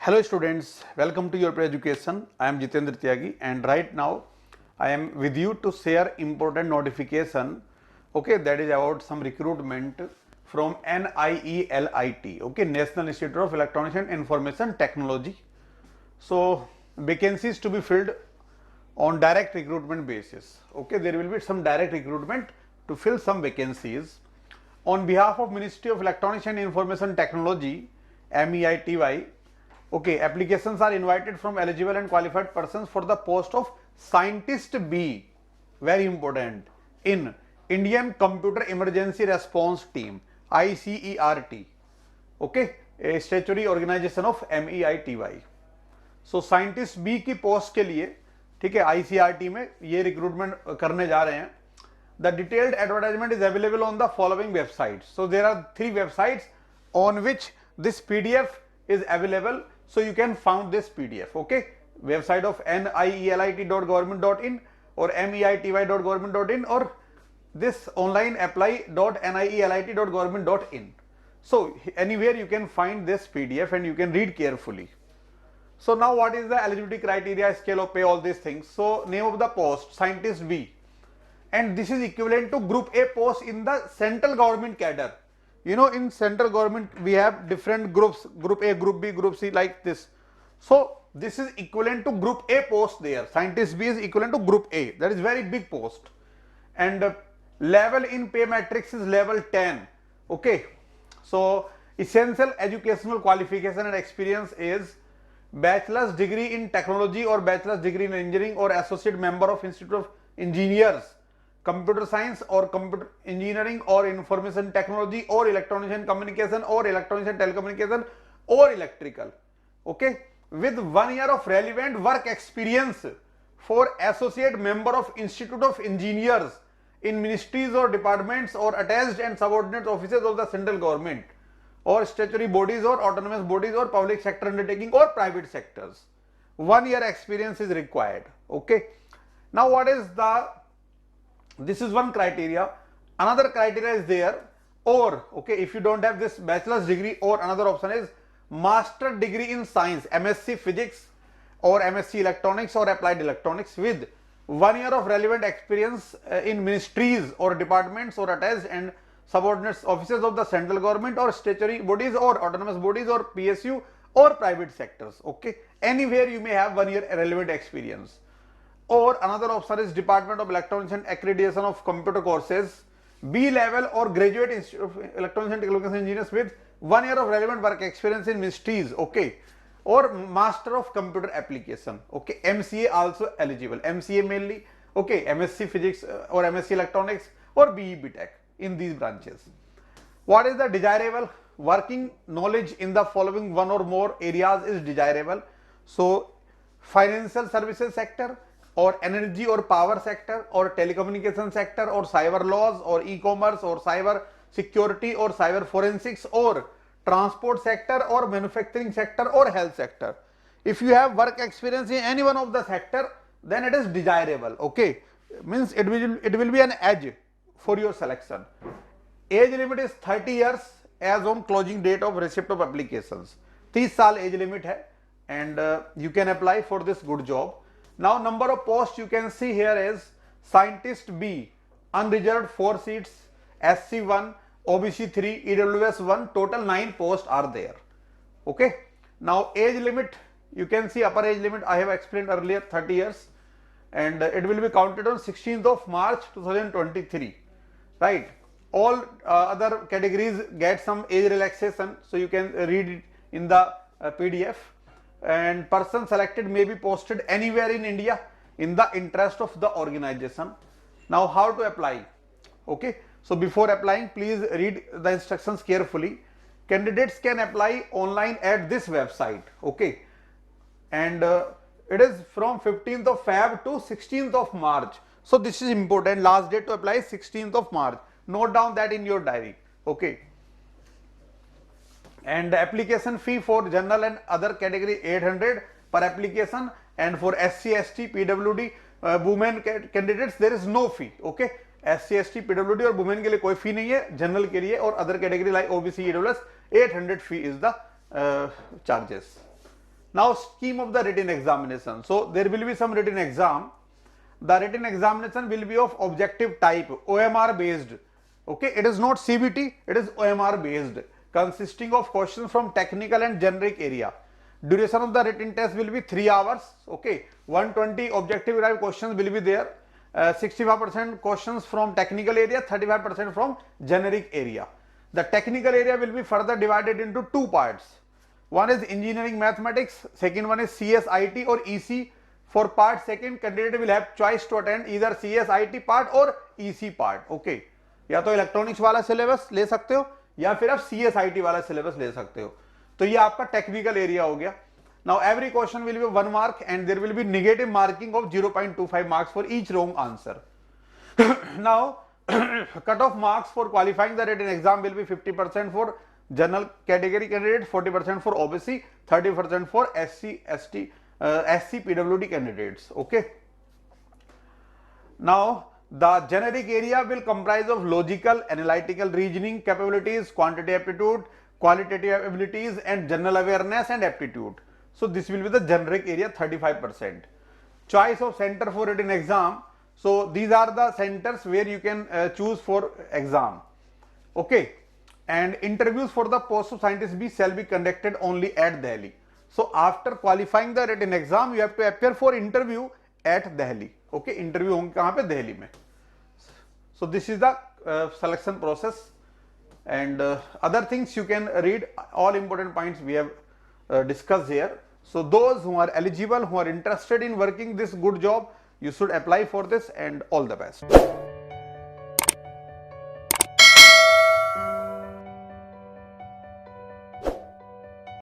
Hello students, welcome to your education. I am Jitendra Tyagi and right now I am with you to share important notification, okay, that is about some recruitment from NIELIT, okay, National Institute of Electronics and Information Technology. So vacancies to be filled on direct recruitment basis, okay, there will be some direct recruitment to fill some vacancies. On behalf of Ministry of Electronics and Information Technology, MEITY, okay, applications are invited from eligible and qualified persons for the post of Scientist B, very important, in Indian Computer Emergency Response Team, ICERT, okay, a statutory organization of MEITY. So scientist B की post के लिए, ठीक है, ICRT में ये recruitment करने जा रहे हैं. The detailed advertisement is available on the following website. So there are 3 websites on which this PDF is available, so you can found this PDF. Okay, website of NIELIT.government.in और MEITY.government.in और this online apply.NIELIT.government.in. So anywhere you can find this PDF and you can read carefully. So now what is the eligibility criteria, scale of pay, all these things. So name of the post, Scientist B, and this is equivalent to Group A post in the central government cadre. You know, in central government we have different groups, Group A, Group B, Group C, like this. So this is equivalent to Group A post there. Scientist B is equivalent to Group A. That is very big post. And level in pay matrix is level 10. Okay. So essential educational qualification and experience is bachelor's degree in technology or bachelor's degree in engineering or associate member of Institute of Engineers, computer science or computer engineering or information technology or electronics and communication or electronics and telecommunication or electrical, okay, with 1 year of relevant work experience for associate member of Institute of Engineers in ministries or departments or attached and subordinate offices of the central government or statutory bodies or autonomous bodies or public sector undertaking or private sectors. 1 year experience is required. Okay. Now what is this is one criteria. Another criteria is there, or okay, if you don't have this bachelor's degree, or another option is master degree in science, MSc physics or MSc electronics or applied electronics with 1 year of relevant experience in ministries or departments or attached and subordinate offices of the central government or statutory bodies or autonomous bodies or PSU or private sectors. Okay, anywhere you may have 1 year relevant experience. Or another option is Department of Electronics and Accreditation of Computer Courses, B level or graduate Institute of Electronics and Telecommunication Engineers with 1 year of relevant work experience in ministries. Okay, or Master of Computer Application. Okay, MCA also eligible. MCA mainly. Okay, MSc Physics or MSc Electronics or BE BTech. In these branches. What is the desirable? Working knowledge in the following one or more areas is desirable. So financial services sector or energy or power sector or telecommunication sector or cyber laws or e-commerce or cyber security or cyber forensics or transport sector or manufacturing sector or health sector. If you have work experience in any one of the sector, then it is desirable. Okay, means it will be an edge for your selection. Age limit is 30 years as on closing date of receipt of applications. 30 साल age limit है, and you can apply for this good job. Now number of posts you can see here is Scientist B, unreserved 4 seats, SC 1, OBC 3, EWS 1, total 9 posts are there. Okay. Now age limit, you can see upper age limit I have explained earlier, 30 years, and it will be counted on 16th of March 2023. Right, all other categories get some age relaxation, so you can read it in the PDF. And person selected may be posted anywhere in India in the interest of the organization. Now how to apply? Okay, so before applying, please read the instructions carefully. Candidates can apply online at this website. Okay, and it is from 15th of Feb to 16th of March. So this is important. Last date to apply is 16th of March. Note down that in your diary. Okay. And the application fee for general and other category 800 per application, and for SC, ST, PWD, women candidates there is no fee. Okay. SC, ST, PWD और women के लिए कोई fee नहीं है. General के लिए और other category like OBC, EWS 800 fee is the charges. Now scheme of the written examination. So there will be some written exam. The written examination will be of objective type, OMR based. Okay, it is not CBT, it is OMR based, consisting of questions from technical and generic area. Duration of the written test will be 3 hours. Okay, 120 objective type questions will be there. 65% questions from technical area, 35% from generic area. The technical area will be further divided into two parts. One is engineering mathematics, second one is CSIT or EC. For part second, candidate will have choice to attend either CSIT part or EC part. Okay, या तो electronics वाला syllabus ले सकते हो या फिर आप CSIT वाला सिलेबस ले सकते हो. तो ये आपका टेक्निकल एरिया हो गया. Now every question will be 1 mark and there will be negative marking of 0.25 marks for each wrong answer. Now cut-off marks for qualifying the written exam will be 50% for general category candidates, 40% for OBC, 30% for SC, ST, SC, PWD candidates. Okay. Now the generic area will comprise of logical, analytical reasoning capabilities, quantitative aptitude, qualitative abilities and general awareness and aptitude. So this will be the generic area, 35%. Choice of center for written exam. So these are the centers where you can choose for exam. Okay. And interviews for the post of scientist B shall be conducted only at Delhi. So after qualifying the written exam, you have to appear for interview at Delhi. Okay. Interview होंगे कहाँ पे? Delhi में. So this is the selection process, and other things you can read. All important points we have discussed here. So those who are eligible, who are interested in working this good job, you should apply for this, and all the best.